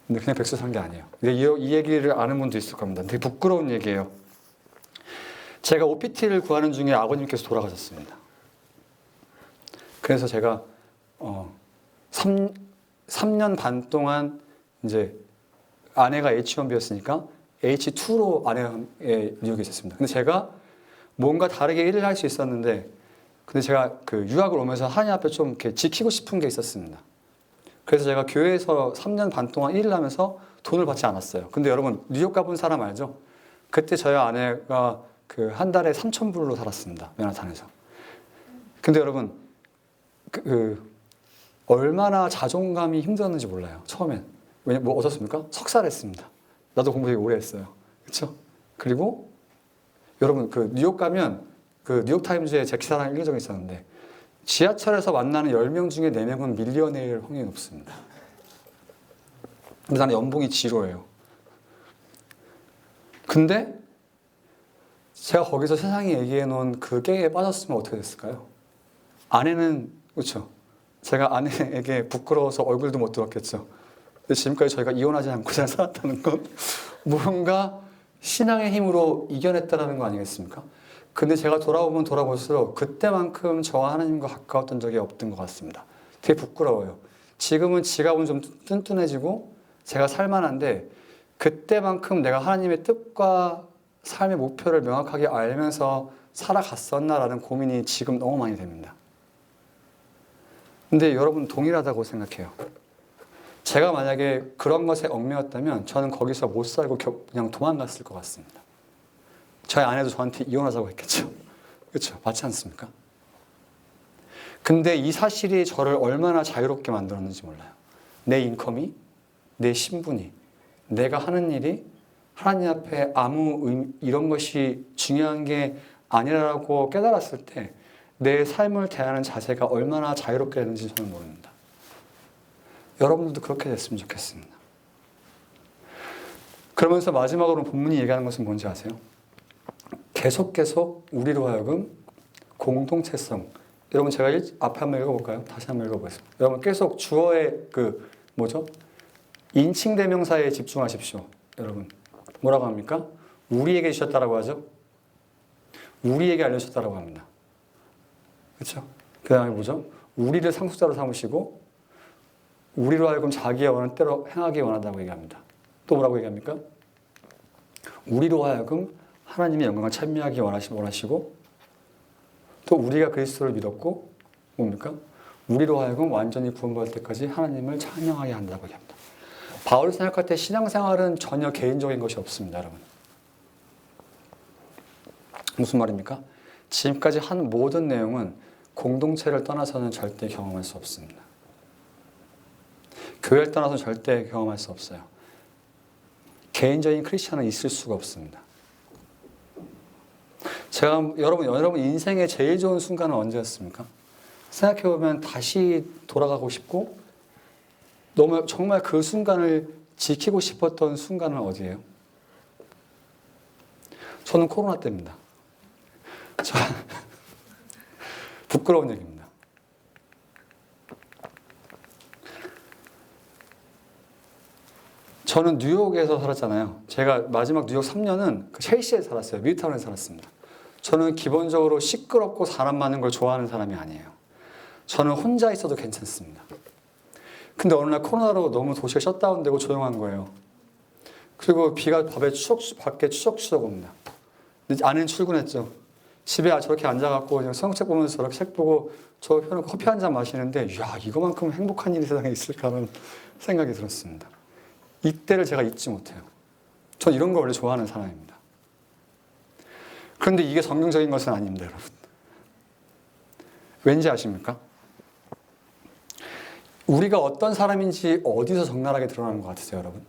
근데 그냥 백수 산 게 아니에요. 근데 이 얘기를 아는 분도 있을 겁니다. 되게 부끄러운 얘기예요. 제가 OPT를 구하는 중에 아버님께서 돌아가셨습니다. 그래서 제가 3년 반 동안 이제 아내가 H1B였으니까 H2로 아내가 뉴욕에 있었습니다. 근데 제가 뭔가 다르게 일을 할 수 있었는데, 근데 제가 그 유학을 오면서 하나님 앞에 좀 이렇게 지키고 싶은 게 있었습니다. 그래서 제가 교회에서 3년 반 동안 일을 하면서 돈을 받지 않았어요. 근데 여러분, 뉴욕 가본 사람 알죠? 그때 저희 아내가 그 한 달에 3,000불로 살았습니다. 맨하탄에서. 근데 여러분, 얼마나 자존감이 힘들었는지 몰라요. 처음엔. 왜냐 뭐 얻었습니까? 석사를 했습니다. 나도 공부 되게 오래 했어요. 그렇죠? 그리고 여러분 그 뉴욕 가면 그 뉴욕 타임즈에 제 기사를 읽은 적이 있었는데 지하철에서 만나는 10명 중에 4명은 밀리어네일 확률이 높습니다. 근데 나는 연봉이 지로예요. 근데 제가 거기서 세상이 얘기해 놓은 그 깨에 빠졌으면 어떻게 됐을까요? 아내는 그렇죠. 제가 아내에게 부끄러워서 얼굴도 못 들었겠죠. 근데 지금까지 저희가 이혼하지 않고 잘 살았다는 건 뭔가 신앙의 힘으로 이겨냈다는 거 아니겠습니까? 근데 제가 돌아보면 돌아볼수록 그때만큼 저와 하나님과 가까웠던 적이 없던 것 같습니다. 되게 부끄러워요. 지금은 지갑은 좀 뚠뚠해지고 제가 살만한데 그때만큼 내가 하나님의 뜻과 삶의 목표를 명확하게 알면서 살아갔었나라는 고민이 지금 너무 많이 됩니다. 근데 여러분 동일하다고 생각해요. 제가 만약에 그런 것에 얽매였다면 저는 거기서 못 살고 그냥 도망갔을 것 같습니다. 저희 아내도 저한테 이혼하자고 했겠죠. 그렇죠? 맞지 않습니까? 근데 이 사실이 저를 얼마나 자유롭게 만들었는지 몰라요. 내 인컴이, 내 신분이, 내가 하는 일이 하나님 앞에 아무 이런 것이 중요한 게 아니라고 깨달았을 때 내 삶을 대하는 자세가 얼마나 자유롭게 되는지 저는 모릅니다. 여러분들도 그렇게 됐으면 좋겠습니다. 그러면서 마지막으로 본문이 얘기하는 것은 뭔지 아세요? 계속 우리로 하여금 공동체성. 여러분 제가 앞에 한번 읽어볼까요? 다시 한번 읽어보겠습니다. 여러분 계속 주어의 그 뭐죠? 인칭 대명사에 집중하십시오. 여러분 뭐라고 합니까? 우리에게 주셨다라고 하죠. 우리에게 알려주셨다라고 합니다. 그렇죠? 그 다음에 뭐죠? 우리를 상속자로 삼으시고 우리로 하여금 자기의 원하는 때로 행하기 원한다고 얘기합니다. 또 뭐라고 얘기합니까? 우리로 하여금 하나님의 영광을 찬미하기 원하시고 또 우리가 그리스도를 믿었고 뭡니까? 우리로 하여금 완전히 구원받을 때까지 하나님을 찬양하게 한다고 얘기합니다. 바울이 생각할 때 신앙생활은 전혀 개인적인 것이 없습니다. 여러분. 무슨 말입니까? 지금까지 한 모든 내용은 공동체를 떠나서는 절대 경험할 수 없습니다. 교회를 떠나서는 절대 경험할 수 없어요. 개인적인 크리스천은 있을 수가 없습니다. 제가 여러분 인생의 제일 좋은 순간은 언제였습니까? 생각해보면 다시 돌아가고 싶고 너무 정말 그 순간을 지키고 싶었던 순간은 어디예요? 저는 코로나 때입니다. 부끄러운 얘기입니다. 저는 뉴욕에서 살았잖아요. 제가 마지막 뉴욕 3년은 그 첼시에 살았어요. 미드타운에 살았습니다. 저는 기본적으로 시끄럽고 사람 많은 걸 좋아하는 사람이 아니에요. 저는 혼자 있어도 괜찮습니다. 근데 어느 날 코로나로 너무 도시가 셧다운되고 조용한 거예요. 그리고 비가 밖에 추적추적 옵니다. 근데 아내는 출근했죠. 집에 저렇게 앉아갖고 그냥 성책 보면서 저렇게 책 보고 저 펴놓고 커피 한 잔 마시는데 이야 이거만큼 행복한 일이 세상에 있을까 하는 생각이 들었습니다. 이때를 제가 잊지 못해요. 전 이런 거 원래 좋아하는 사람입니다. 그런데 이게 성경적인 것은 아닙니다, 여러분. 왠지 아십니까? 우리가 어떤 사람인지 어디서 적나라하게 드러나는 것 같으세요, 여러분?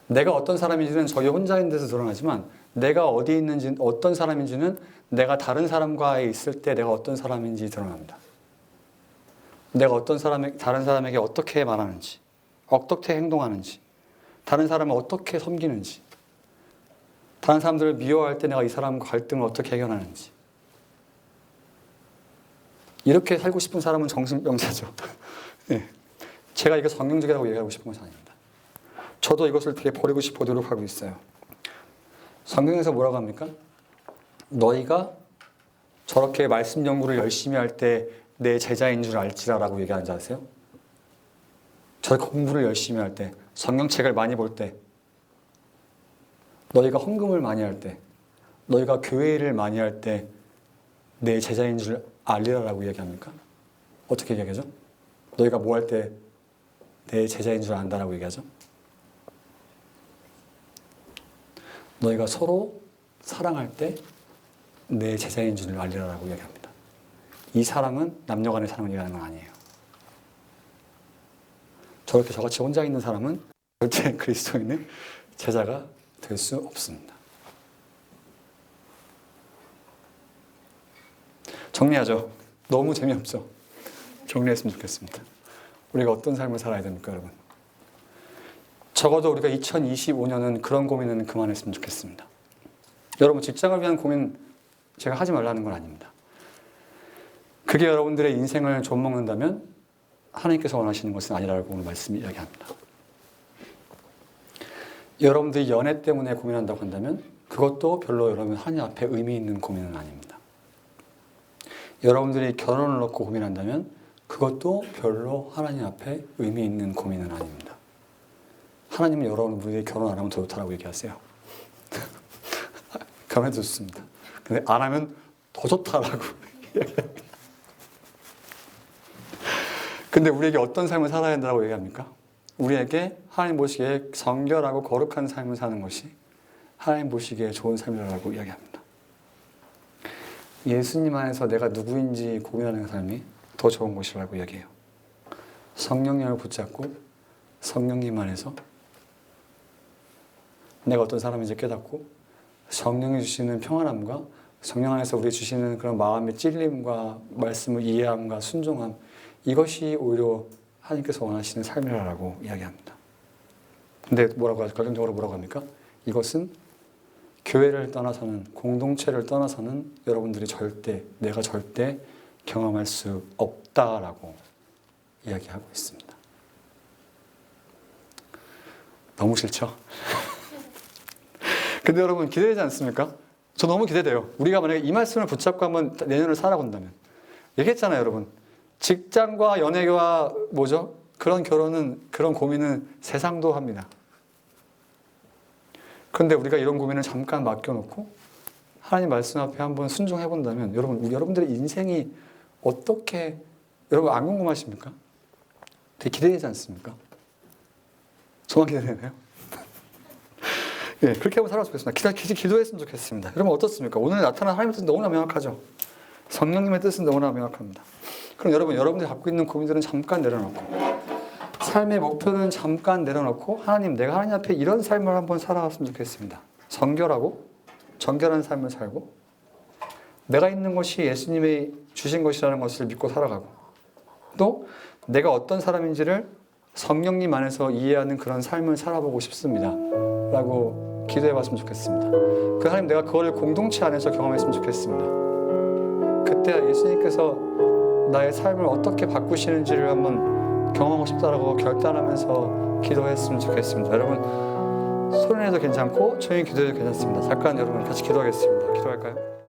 내가 어떤 사람인지는 저희 혼자 있는 데서 드러나지만 내가 어디 있는지 어떤 사람인지는 내가 다른 사람과 있을 때 내가 어떤 사람인지 드러납니다. 내가 다른 사람에게 어떻게 말하는지, 어떻게 행동하는지, 다른 사람을 어떻게 섬기는지, 다른 사람들을 미워할 때 내가 이 사람과 갈등을 어떻게 해결하는지. 이렇게 살고 싶은 사람은 정신병자죠. 네. 제가 이거 성경적이라고 얘기하고 싶은 것이 아닙니다. 저도 이것을 되게 버리고 싶어 노력하고 있어요. 성경에서 뭐라고 합니까? 너희가 저렇게 말씀 연구를 열심히 할 때 내 제자인 줄 알지라라고 얘기하는지 아세요? 저렇게 공부를 열심히 할 때, 성경책을 많이 볼 때, 너희가 헌금을 많이 할 때, 너희가 교회 일을 많이 할 때 내 제자인 줄 알리라라고 얘기합니까? 어떻게 얘기하죠? 너희가 뭐 할 때 내 제자인 줄 안다라고 얘기하죠? 너희가 서로 사랑할 때 내 제자인 줄 알리라라고 얘기합니다. 이 사랑은 남녀간의 사랑을 얘기하는 건 아니에요. 저렇게 저같이 혼자 있는 사람은 절대 그리스도인의 제자가 될 수 없습니다. 정리하죠. 너무 재미없죠. 정리했으면 좋겠습니다. 우리가 어떤 삶을 살아야 됩니까, 여러분? 적어도 우리가 2025년은 그런 고민은 그만했으면 좋겠습니다. 여러분, 직장을 위한 고민 제가 하지 말라는 건 아닙니다. 그게 여러분들의 인생을 좀먹는다면 하나님께서 원하시는 것은 아니라고 오늘 말씀이 이야기합니다. 여러분들이 연애 때문에 고민한다고 한다면 그것도 별로 여러분 하나님 앞에 의미 있는 고민은 아닙니다. 여러분들이 결혼을 놓고 고민한다면 그것도 별로 하나님 앞에 의미 있는 고민은 아닙니다. 하나님은 여러분들이 결혼 안 하면 더 좋다라고 얘기하세요. 결혼해도 좋습니다. 근데 안 하면 더 좋다라고 얘기합니다. 근데 우리에게 어떤 삶을 살아야 된다고 얘기합니까? 우리에게 하나님 보시기에 정결하고 거룩한 삶을 사는 것이 하나님 보시기에 좋은 삶이라고 이야기합니다. 예수님 안에서 내가 누구인지 고민하는 삶이 더 좋은 것이라고 이야기해요. 성령님을 붙잡고 성령님 안에서 내가 어떤 사람인지 깨닫고 성령이 주시는 평안함과 성령 안에서 우리 주시는 그런 마음의 찔림과 말씀을 이해함과 순종함, 이것이 오히려 하나님께서 원하시는 삶이라고 이야기합니다. 근데 결론적으로 뭐라고 합니까? 이것은 교회를 떠나서는, 공동체를 떠나서는 여러분들이 내가 절대 경험할 수 없다라고 이야기하고 있습니다. 너무 싫죠? 근데 여러분 기대되지 않습니까? 저 너무 기대돼요. 우리가 만약에 이 말씀을 붙잡고 한번 내년을 살아본다면, 얘기했잖아요, 여러분. 직장과 연애와 그런 결혼은, 그런 고민은 세상도 합니다. 그런데 우리가 이런 고민을 잠깐 맡겨놓고 하나님 말씀 앞에 한번 순종해 본다면 여러분들의 인생이 어떻게, 여러분 안 궁금하십니까? 되게 기대되지 않습니까? 저만 기대되나요? 예, 그렇게 한번 살아보겠습니다. 기도했으면 좋겠습니다. 여러분 어떻습니까? 오늘 나타난 하나님의 뜻은 너무나 명확하죠. 성령님의 뜻은 너무나 명확합니다. 그럼 여러분들이 갖고 있는 고민들은 잠깐 내려놓고, 삶의 목표는 잠깐 내려놓고, 하나님, 내가 하나님 앞에 이런 삶을 한번 살아갔으면 좋겠습니다. 정결한 삶을 살고, 내가 있는 것이 예수님이 주신 것이라는 것을 믿고 살아가고, 또 내가 어떤 사람인지를 성령님 안에서 이해하는 그런 삶을 살아보고 싶습니다. 라고 기도해봤으면 좋겠습니다. 하나님, 내가 그거를 공동체 안에서 경험했으면 좋겠습니다. 그때 예수님께서 나의 삶을 어떻게 바꾸시는지를 한번 경험하고 싶다라고 결단하면서 기도했으면 좋겠습니다. 여러분, 소리내도 괜찮고 조용히 기도해도 괜찮습니다. 잠깐 여러분 같이 기도하겠습니다. 기도할까요?